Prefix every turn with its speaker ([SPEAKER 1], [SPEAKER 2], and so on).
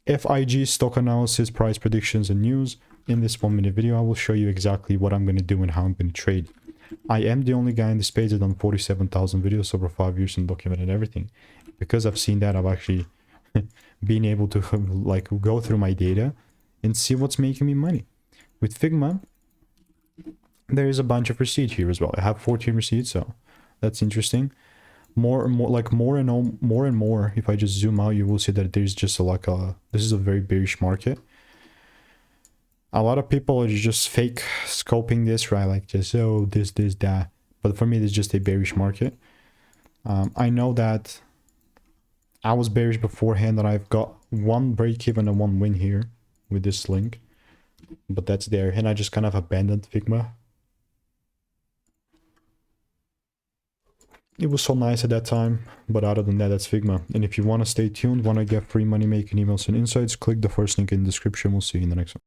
[SPEAKER 1] FIG, stock analysis, price predictions, and news. In this 1-minute video, I will show you exactly what I'm going to do and how I'm going to trade. I am the only guy in this page that done 47,000 videos over 5 years and documented everything. Because I've seen that, I've actually been able to like go through my data and see what's making me money. With Figma, there is a bunch of receipts here as well. I have 14 receipts, so that's interesting. More and more, if I just zoom out, you will see that there's just this is a very bearish market. A lot of people are just fake scoping this, right? Like just, oh, this, that. But for me, it's just a bearish market. I know that I was bearish beforehand, and I've got one break even and one win here with this link. But that's there. And I just kind of abandoned Figma. It was so nice at that time, but other than that, that's Figma. And if you want to stay tuned, want to get free money making emails and insights, click the first link in the description. We'll see you in the next one.